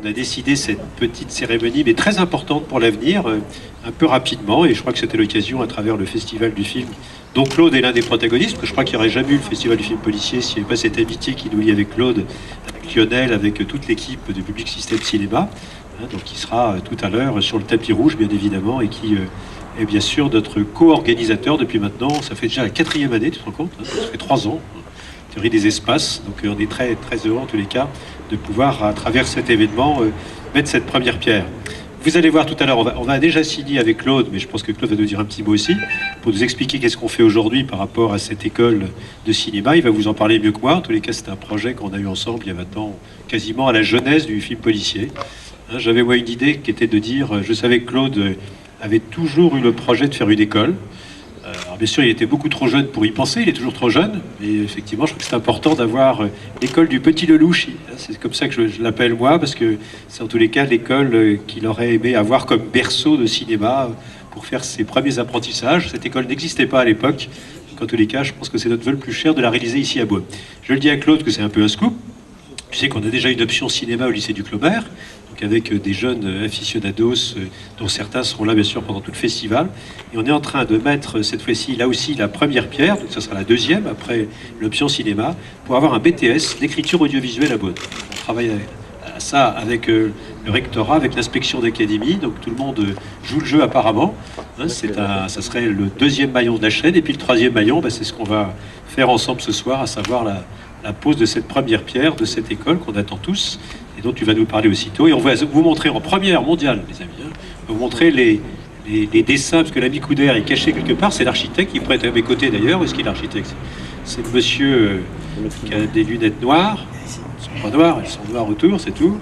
on a décidé cette petite cérémonie, mais très importante pour l'avenir, un peu rapidement, et je crois que c'était l'occasion à travers le Festival du film, dont Claude est l'un des protagonistes, parce que je crois qu'il n'y aurait jamais eu le Festival du film policier s'il n'y avait pas cette amitié qui nous lie avec Claude, avec Lionel, avec toute l'équipe du Public System Cinéma, hein, donc qui sera tout à l'heure sur le tapis rouge, bien évidemment, et qui est bien sûr notre co-organisateur depuis maintenant, ça fait déjà la 4e année, tu te rends compte, hein, ça fait 3 ans, théorie des espaces, donc on est très, très heureux en tous les cas de pouvoir, à travers cet événement, mettre cette première pierre. Vous allez voir tout à l'heure, on va déjà signer avec Claude, mais je pense que Claude va nous dire un petit mot aussi, pour nous expliquer qu'est-ce qu'on fait aujourd'hui par rapport à cette école de cinéma. Il va vous en parler mieux que moi. En tous les cas, c'est un projet qu'on a eu ensemble il y a maintenant quasiment à la jeunesse du film policier. Hein, j'avais moi une idée qui était de dire, je savais que Claude avait toujours eu le projet de faire une école. Alors bien sûr, il était beaucoup trop jeune pour y penser, il est toujours trop jeune, mais effectivement, je crois que c'est important d'avoir l'école du petit Lelouch. C'est comme ça que je l'appelle moi, parce que c'est en tous les cas l'école qu'il aurait aimé avoir comme berceau de cinéma pour faire ses premiers apprentissages. Cette école n'existait pas à l'époque, donc en tous les cas, je pense que c'est notre vœu le plus cher de la réaliser ici à Beaune. Je le dis à Claude que c'est un peu un scoop. Tu sais qu'on a déjà une option cinéma au lycée du Clobert, donc avec des jeunes aficionados, dont certains seront là bien sûr pendant tout le festival. Et on est en train de mettre cette fois-ci, là aussi, la première pierre, donc ça sera la deuxième après l'option cinéma, pour avoir un BTS d'écriture audiovisuelle à Beaune. On travaille à ça avec le rectorat, avec l'inspection d'académie, donc tout le monde joue le jeu apparemment. Hein, ça serait le 2e maillon de la chaîne, et puis le 3e maillon, c'est ce qu'on va faire ensemble ce soir, à savoir la pose de cette première pierre de cette école qu'on attend tous et dont tu vas nous parler aussitôt. Et on va vous montrer en première mondiale, les amis, hein, on va vous montrer les dessins, parce que l'ami Couder est caché quelque part. C'est l'architecte qui pourrait être à mes côtés d'ailleurs. Où est-ce qu'il est l'architecte? C'est le monsieur qui a des lunettes noires. Elles sont pas noires, elles sont noires autour, c'est tout.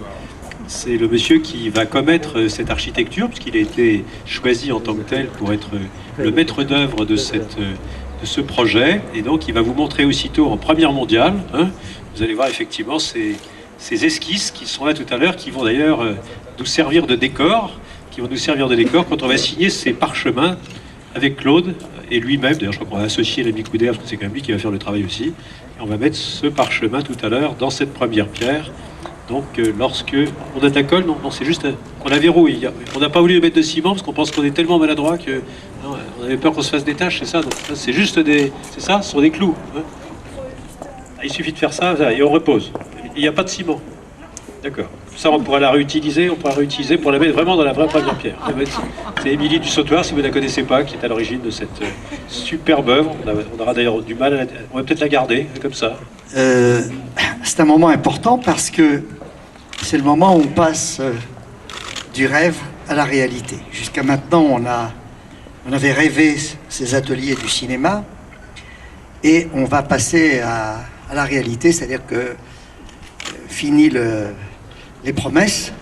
C'est le monsieur qui va commettre cette architecture, puisqu'il a été choisi en tant que tel pour être le maître d'œuvre de ce projet, et donc il va vous montrer aussitôt en première mondiale, hein, vous allez voir effectivement ces esquisses qui sont là tout à l'heure, qui vont d'ailleurs nous servir de décor, quand on va signer ces parchemins avec Claude et lui-même. D'ailleurs, je crois qu'on va associer l'ami Couder, parce que c'est quand même lui qui va faire le travail aussi. Et on va mettre ce parchemin tout à l'heure dans cette première pierre. Donc, lorsque on a de la colle, non, c'est juste qu'on la verrouille. On n'a pas voulu mettre de ciment parce qu'on pense qu'on est tellement maladroit que non, on avait peur qu'on se fasse des taches, c'est ça. Donc, c'est juste c'est ça, ce sont des clous. Hein. Il suffit de faire ça et on repose. Il n'y a pas de ciment. D'accord. Ça, on pourra la réutiliser, pour la mettre vraiment dans la vraie première pierre. C'est Émilie du Sautoir, si vous ne la connaissez pas, qui est à l'origine de cette superbe œuvre. On aura d'ailleurs du mal on va peut-être la garder, comme ça. C'est un moment important parce que c'est le moment où on passe du rêve à la réalité. Jusqu'à maintenant, on avait rêvé ces ateliers du cinéma et on va passer à la réalité, c'est-à-dire que fini les promesses,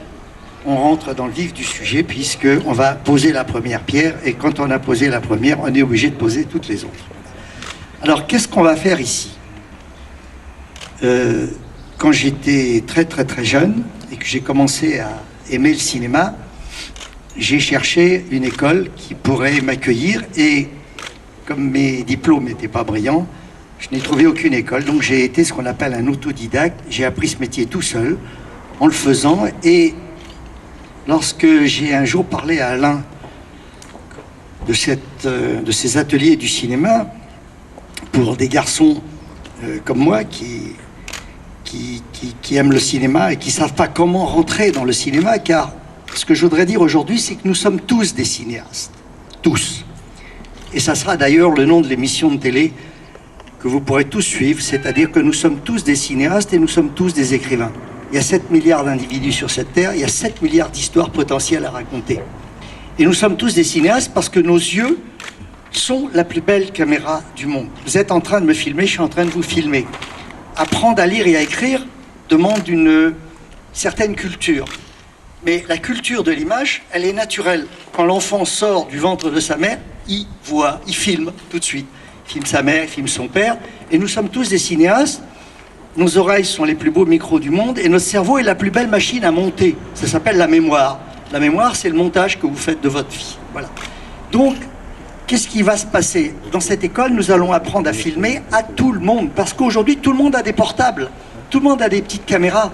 on rentre dans le vif du sujet puisqu'on va poser la première pierre et quand on a posé la première, on est obligé de poser toutes les autres. Alors, qu'est-ce qu'on va faire ici ? Quand j'étais très très très jeune et que j'ai commencé à aimer le cinéma, j'ai cherché une école qui pourrait m'accueillir et comme mes diplômes n'étaient pas brillants, je n'ai trouvé aucune école, donc j'ai été ce qu'on appelle un autodidacte. J'ai appris ce métier tout seul, en le faisant, et lorsque j'ai un jour parlé à Alain de ces ateliers du cinéma, pour des garçons comme moi qui aiment le cinéma et qui ne savent pas comment rentrer dans le cinéma, car ce que je voudrais dire aujourd'hui, c'est que nous sommes tous des cinéastes, tous. Et ça sera d'ailleurs le nom de l'émission de télé que vous pourrez tous suivre, c'est-à-dire que nous sommes tous des cinéastes et nous sommes tous des écrivains. Il y a 7 milliards d'individus sur cette terre, il y a 7 milliards d'histoires potentielles à raconter. Et nous sommes tous des cinéastes parce que nos yeux sont la plus belle caméra du monde. Vous êtes en train de me filmer, je suis en train de vous filmer. Apprendre à lire et à écrire demande une certaine culture. Mais la culture de l'image, elle est naturelle. Quand l'enfant sort du ventre de sa mère, il voit, il filme tout de suite. Il filme sa mère, il filme son père. Et nous sommes tous des cinéastes. Nos oreilles sont les plus beaux micros du monde et notre cerveau est la plus belle machine à monter. Ça s'appelle la mémoire. La mémoire, c'est le montage que vous faites de votre vie. Voilà. Donc, qu'est-ce qui va se passer? Dans cette école, nous allons apprendre à filmer à tout le monde. Parce qu'aujourd'hui, tout le monde a des portables. Tout le monde a des petites caméras.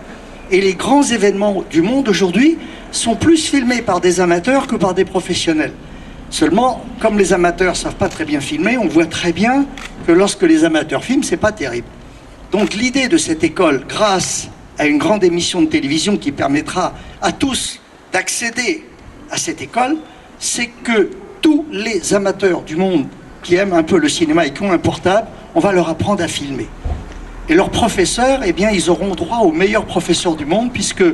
Et les grands événements du monde aujourd'hui sont plus filmés par des amateurs que par des professionnels. Seulement, comme les amateurs ne savent pas très bien filmer, on voit très bien que lorsque les amateurs filment, c'est pas terrible. Donc l'idée de cette école, grâce à une grande émission de télévision qui permettra à tous d'accéder à cette école, c'est que tous les amateurs du monde qui aiment un peu le cinéma et qui ont un portable, on va leur apprendre à filmer. Et leurs professeurs, eh bien, ils auront droit aux meilleurs professeurs du monde, puisque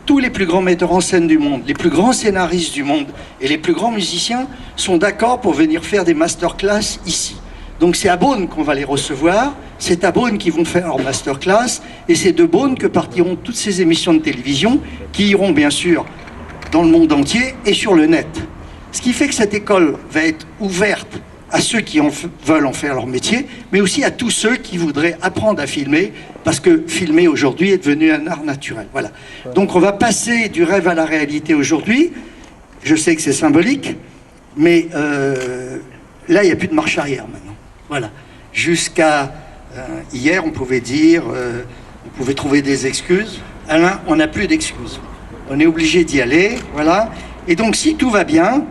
tous les plus grands metteurs en scène du monde, les plus grands scénaristes du monde et les plus grands musiciens sont d'accord pour venir faire des masterclass ici. Donc c'est à Beaune qu'on va les recevoir, c'est à Beaune qu'ils vont faire leur masterclass, et c'est de Beaune que partiront toutes ces émissions de télévision qui iront bien sûr dans le monde entier et sur le net. Ce qui fait que cette école va être ouverte à ceux qui veulent en faire leur métier, mais aussi à tous ceux qui voudraient apprendre à filmer, parce que filmer aujourd'hui est devenu un art naturel. Voilà. Donc on va passer du rêve à la réalité aujourd'hui. Je sais que c'est symbolique, mais là, il n'y a plus de marche arrière maintenant. Voilà. Jusqu'à hier, on pouvait dire, on pouvait trouver des excuses. Alain, on n'a plus d'excuses. On est obligé d'y aller, voilà. Et donc, si tout va bien,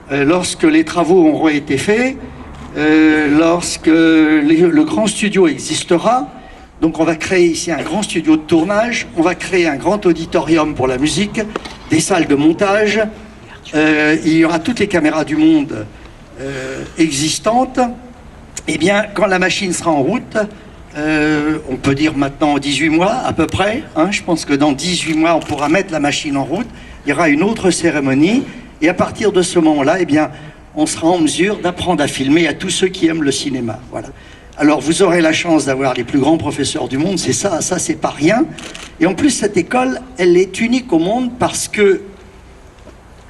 lorsque les travaux auront été faits, lorsque le grand studio existera, donc on va créer ici un grand studio de tournage, on va créer un grand auditorium pour la musique, des salles de montage, il y aura toutes les caméras du monde existantes. Eh bien, quand la machine sera en route, on peut dire maintenant 18 mois à peu près, hein, je pense que dans 18 mois on pourra mettre la machine en route, il y aura une autre cérémonie, et à partir de ce moment-là, eh bien, on sera en mesure d'apprendre à filmer à tous ceux qui aiment le cinéma. Voilà. Alors vous aurez la chance d'avoir les plus grands professeurs du monde, c'est ça c'est pas rien. Et en plus cette école, elle est unique au monde parce que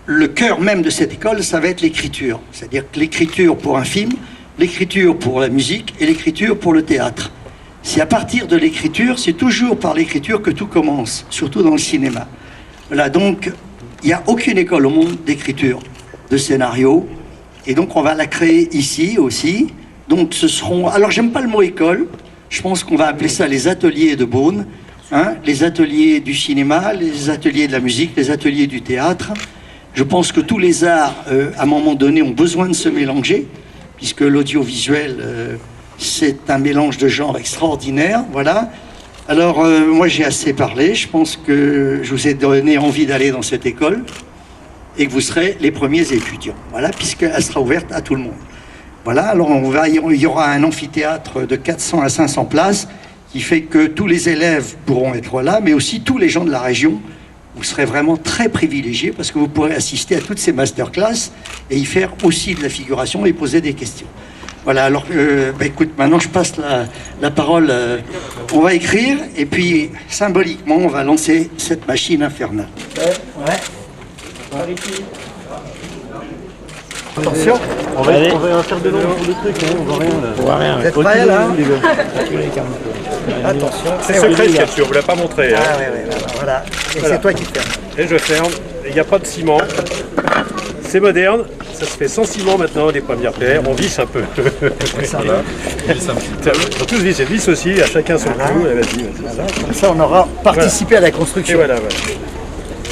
le cœur même de cette école, ça va être l'écriture. C'est-à-dire que l'écriture pour un film, l'écriture pour la musique et l'écriture pour le théâtre. C'est à partir de l'écriture, c'est toujours par l'écriture que tout commence, surtout dans le cinéma. Voilà, donc il n'y a aucune école au monde d'écriture, de scénario, et donc on va la créer ici aussi. Donc ce seront, alors j'aime pas le mot école, je pense qu'on va appeler ça les ateliers de Beaune, hein, les ateliers du cinéma, les ateliers de la musique, les ateliers du théâtre. Je pense que tous les arts, à un moment donné, ont besoin de se mélanger, puisque l'audiovisuel, c'est un mélange de genres extraordinaire, voilà. Alors, moi j'ai assez parlé, je pense que je vous ai donné envie d'aller dans cette école, et que vous serez les premiers étudiants, voilà, puisqu'elle sera ouverte à tout le monde. Voilà, alors il y aura un amphithéâtre de 400 à 500 places qui fait que tous les élèves pourront être là, mais aussi tous les gens de la région. Vous serez vraiment très privilégiés parce que vous pourrez assister à toutes ces masterclass et y faire aussi de la figuration et poser des questions. Voilà, alors écoute, maintenant je passe la parole. On va écrire et puis symboliquement on va lancer cette machine infernale. Ouais. Attention, on va faire de l'ombre pour le truc, hein, on voit rien là. On voit rien. Vous êtes prêts là? Attention. C'est secret ce capture, on ne vous l'a pas montré. Hein. Ah ouais, voilà. Et voilà. C'est toi qui fermes. Et je ferme, il n'y a pas de ciment. C'est moderne, ça se fait sans ciment maintenant, les premières pierres, on visse un peu. Ça va. On tous vis, et vis aussi, à chacun son coup. Vas-y. Voilà. Comme ça on aura participé à la construction. Et voilà.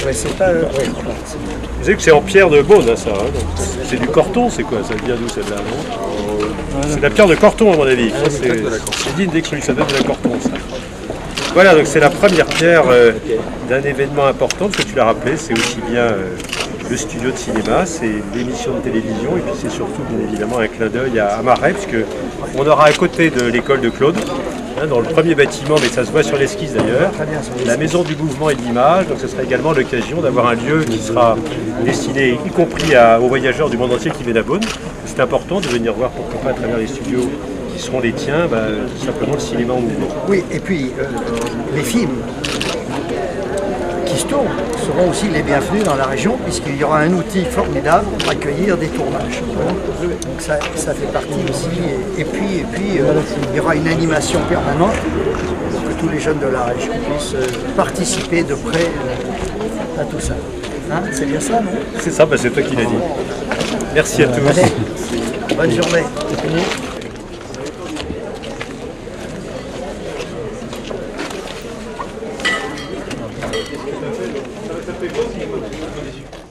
Ouais, c'est pas... Vous savez que c'est en pierre de Beaune, hein, ça. Hein, c'est du Corton, c'est quoi? Ça vient d'où celle-là? C'est de la pierre de Corton, à mon avis. C'est digne d'exclure, ça vient de la Corton, ça. Voilà, donc c'est la première pierre d'un événement important, parce que tu l'as rappelé, c'est aussi bien le studio de cinéma, c'est l'émission de télévision, et puis c'est surtout, bien évidemment, un clin d'œil à Marais, puisque on aura à côté de l'école de Claude, dans le premier bâtiment, mais ça se voit sur l'esquisse d'ailleurs, la maison du mouvement et de l'image, donc ce sera également l'occasion d'avoir un lieu qui sera destiné, y compris aux voyageurs du monde entier qui viennent à Beaune. C'est important de venir voir, pourquoi pas à travers les studios qui seront les tiens, tout simplement le cinéma en mouvement. Oui, et puis les films qui se tournent seront aussi les bienvenus dans la région, puisqu'il y aura un outil formidable pour accueillir des tournages. Donc ça fait partie aussi. Et puis il y aura une animation permanente pour que tous les jeunes de la région puissent participer de près à tout ça. Hein, c'est bien ça, non? C'est ça, c'est toi qui l'as dit. Merci à tous. Allez, bonne journée. qu'est-ce que ça fait? Ça fait quoi si